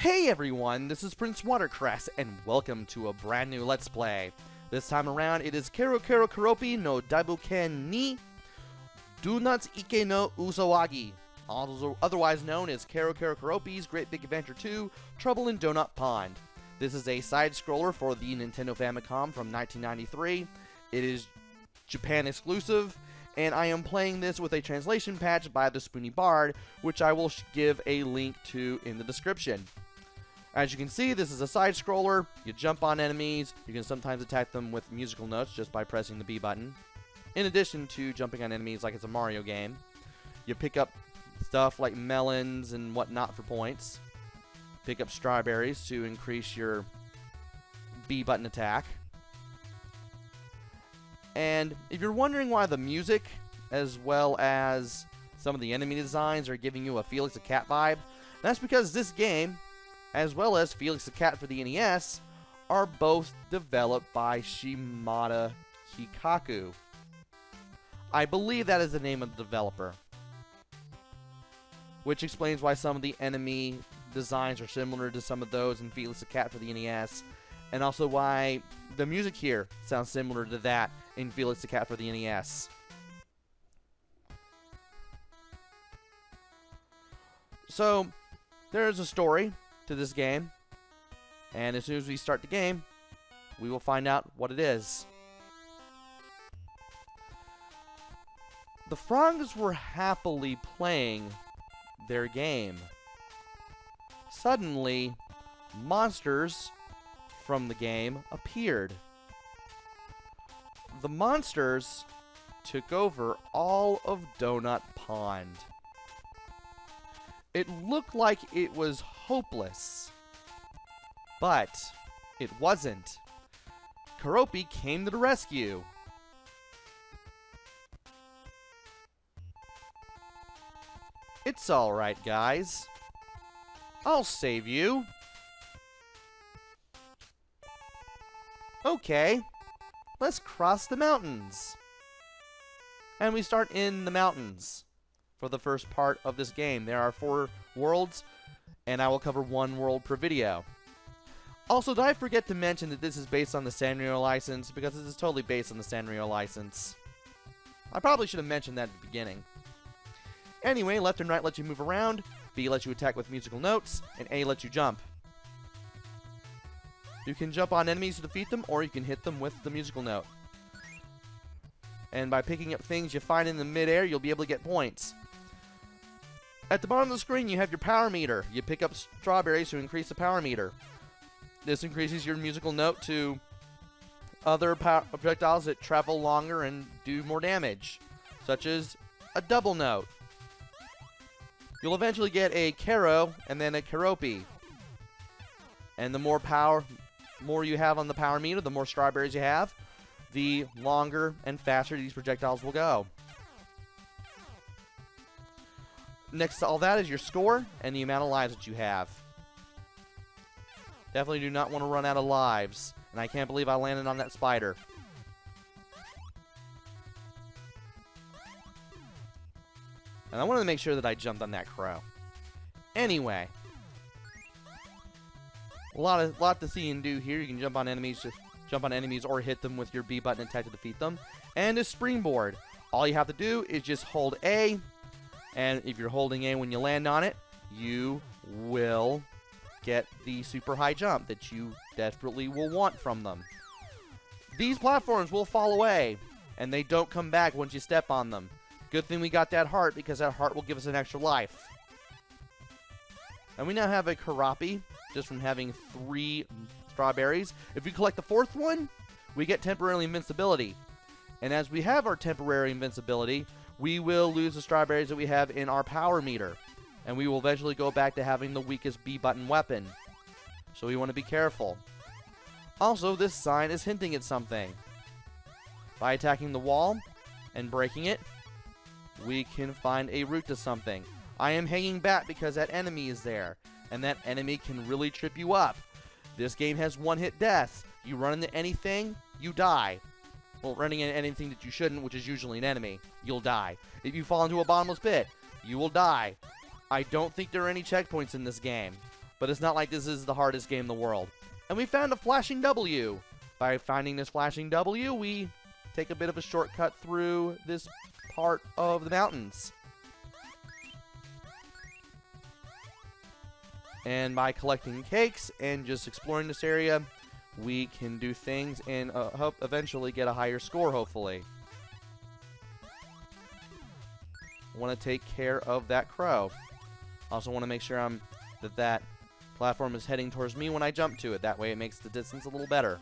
Hey everyone, this is PrinceWatercress, and welcome to a brand new Let's Play. This time around, it is Kero Kero Keroppi no Daibuken ni Donuts Ike no Usawagi, also otherwise known as Kero Kero Keroppi's Great Big Adventure 2, Trouble in Donut Pond. This is a side-scroller for the Nintendo Famicom from 1993. It is Japan exclusive, and I am playing this with a translation patch by the Spoony Bard, which I will give a link to in the description. As you can see, this is a side-scroller. You jump on enemies. You can sometimes attack them with musical notes just by pressing the B button. In addition to jumping on enemies like it's a Mario game. You pick up stuff like melons and whatnot for points. Pick up strawberries to increase your B button attack. And if you're wondering why the music, as well as some of the enemy designs, are giving you a Felix the Cat vibe, that's because this game, as well as Felix the Cat for the NES, are both developed by Shimada Hikaku. I believe that is the name of the developer. Which explains why some of the enemy designs are similar to some of those in Felix the Cat for the NES, and also why the music here sounds similar to that in Felix the Cat for the NES. So, there is a story to this game, and as soon as we start the game, we will find out what it is. The frogs were happily playing their game. Suddenly, monsters from the game appeared. The monsters took over all of Donut Pond. It looked like it was hopeless, but it wasn't. Keroppi came to the rescue. It's alright, guys. I'll save you. Okay, let's cross the mountains. And we start in the mountains for the first part of this game. There are 4 worlds, and I will cover 1 world per video. Also, did I forget to mention that this is based on the Sanrio license? Because this is totally based on the Sanrio license. I probably should have mentioned that at the beginning. Anyway, left and right let you move around, B lets you attack with musical notes, and A lets you jump. You can jump on enemies to defeat them, or you can hit them with the musical note. And by picking up things you find in the midair, you'll be able to get points. At the bottom of the screen, you have your power meter. You pick up strawberries to increase the power meter. This increases your musical note to other projectiles that travel longer and do more damage, such as a double note. You'll eventually get a Kero and then a Keroppi. And the more you have on the power meter, the more strawberries you have, the longer and faster these projectiles will go. Next to all that is your score and the amount of lives that you have. Definitely do not want to run out of lives. And I can't believe I landed on that spider. And I wanted to make sure that I jumped on that crow. Anyway. A lot to see and do here. You can jump on enemies or hit them with your B button attack to defeat them. And a springboard. All you have to do is just hold A. And if you're holding A when you land on it, you will get the super high jump that you desperately will want from them. These platforms will fall away, and they don't come back once you step on them. Good thing we got that heart, because that heart will give us an extra life. And we now have a Keroppi, just from having 3 strawberries. If we collect the 4th one, we get temporary invincibility. And as we have our temporary invincibility, we will lose the strawberries that we have in our power meter. And we will eventually go back to having the weakest B button weapon. So we want to be careful. Also, this sign is hinting at something. By attacking the wall and breaking it, we can find a route to something. I am hanging back because that enemy is there. And that enemy can really trip you up. This game has one-hit death. You run into anything, you die. Well, running into anything that you shouldn't, which is usually an enemy, you'll die. If you fall into a bottomless pit, you will die. I don't think there are any checkpoints in this game. But it's not like this is the hardest game in the world. And we found a flashing W. By finding this flashing W, we take a bit of a shortcut through this part of the mountains. And by collecting cakes and just exploring this area, we can do things and hope eventually get a higher score, hopefully. I want to take care of that crow. Also want to make sure that platform is heading towards me when I jump to it. That way it makes the distance a little better.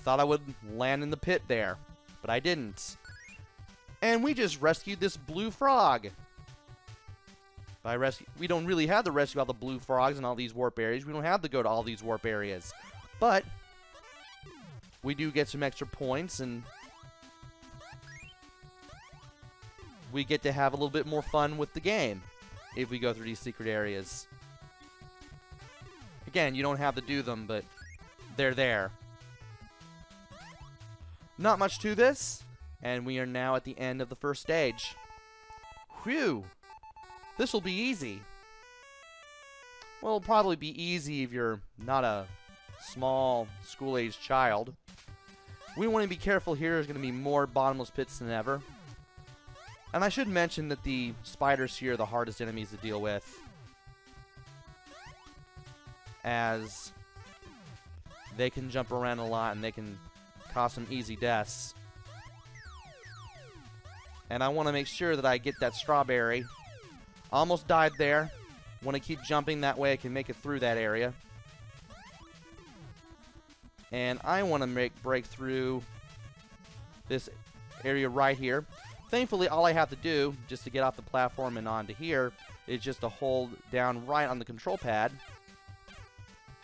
Thought I would land in the pit there, but I didn't. And we just rescued this blue frog. We don't really have to rescue all the blue frogs in all these warp areas. We don't have to go to all these warp areas. But we do get some extra points, and we get to have a little bit more fun with the game if we go through these secret areas. Again, you don't have to do them, but they're there. Not much to this, and we are now at the end of the first stage. Whew! This will be easy. Well, it'll probably be easy if you're not a small school-aged child. We want to be careful here. There's going to be more bottomless pits than ever. And I should mention that the spiders here are the hardest enemies to deal with, as they can jump around a lot and they can cause some easy deaths. And I want to make sure that I get that strawberry. Almost died there. Want to keep jumping, that way I can make it through that area. And I want to break through this area right here. Thankfully, all I have to do just to get off the platform and onto here is just to hold down right on the control pad,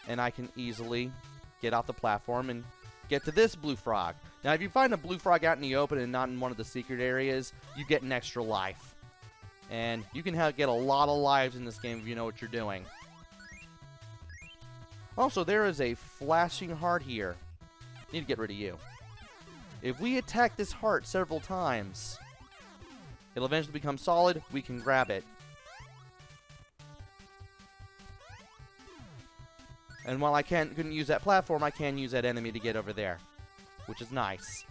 and I can easily get off the platform and get to this blue frog. Now, if you find a blue frog out in the open and not in one of the secret areas, you get an extra life. And you can get a lot of lives in this game if you know what you're doing. Also, there is a flashing heart here. Need to get rid of you. If we attack this heart several times, it'll eventually become solid. We can grab it. And while I couldn't use that platform, I can use that enemy to get over there, which is nice.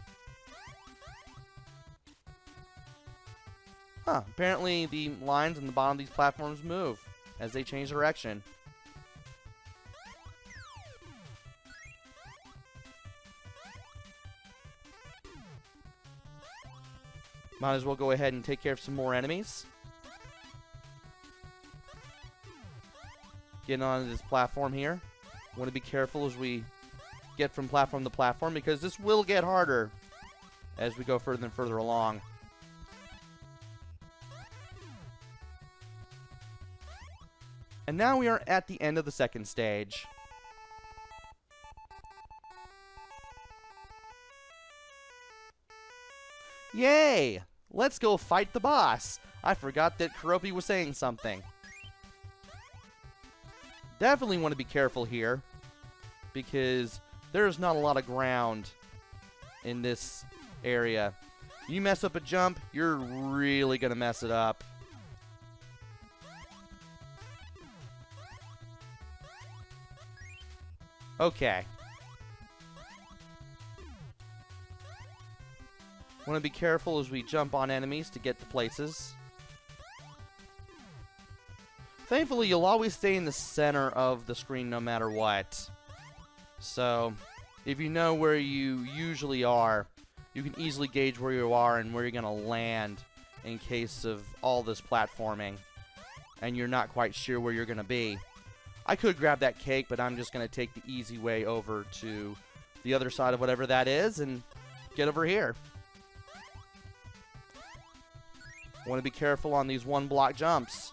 Huh, apparently the lines on the bottom of these platforms move as they change direction. Might as well go ahead and take care of some more enemies. Getting onto this platform here. Want to be careful as we get from platform to platform, because this will get harder as we go further and further along. And now we are at the end of the second stage. Yay! Let's go fight the boss. I forgot that Keroppi was saying something. Definitely want to be careful here, because there's not a lot of ground in this area. You mess up a jump, you're really going to mess it up. Okay. Want to be careful as we jump on enemies to get to places. Thankfully, you'll always stay in the center of the screen no matter what. So, if you know where you usually are, you can easily gauge where you are and where you're going to land in case of all this platforming, and you're not quite sure where you're going to be. I could grab that cake, but I'm just going to take the easy way over to the other side of whatever that is and get over here. Want to be careful on these one-block jumps.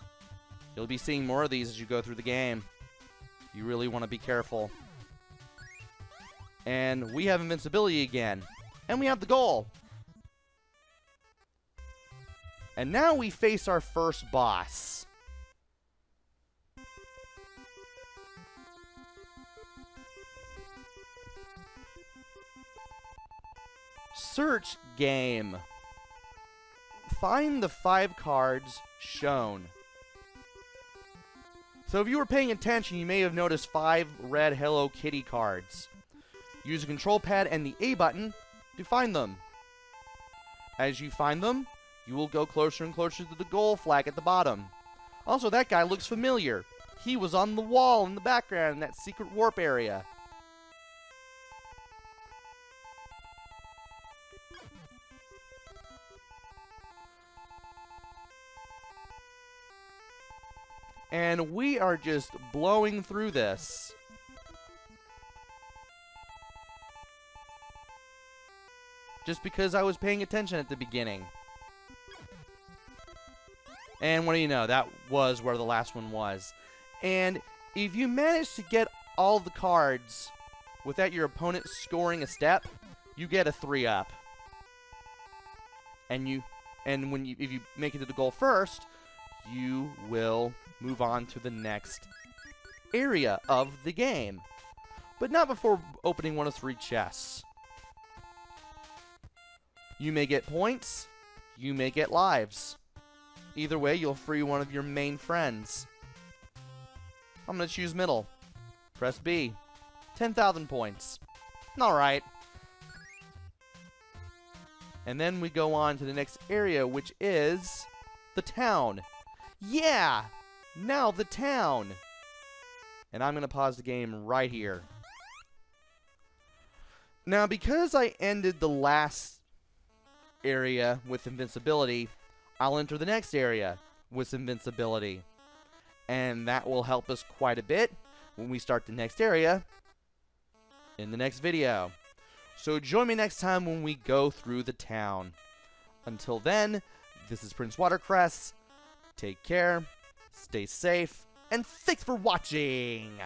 You'll be seeing more of these as you go through the game. You really want to be careful. And we have invincibility again. And we have the goal. And now we face our first boss. Search game. find the 5 cards shown. So if you were paying attention, you may have noticed 5 red Hello Kitty cards. Use the control pad and the A button to find them. As you find them, you will go closer and closer to the goal flag at the bottom. Also, that guy looks familiar. He was on the wall in the background in that secret warp area. And we are just blowing through this. Just because I was paying attention at the beginning. And what do you know, that was where the last one was. And if you manage to get all the cards without your opponent scoring a step, you get a 3-up. And if you make it to the goal first, you will move on to the next area of the game. But not before opening one of 3 chests. You may get points, you may get lives. Either way, you'll free one of your main friends. I'm going to choose middle. Press B. 10,000 points. Alright. And then we go on to the next area, which is the town. Yeah! Now the town! And I'm going to pause the game right here. Now, because I ended the last area with invincibility, I'll enter the next area with invincibility. And that will help us quite a bit when we start the next area in the next video. So join me next time when we go through the town. Until then, this is PrinceWatercress. Take care, stay safe, and thanks for watching!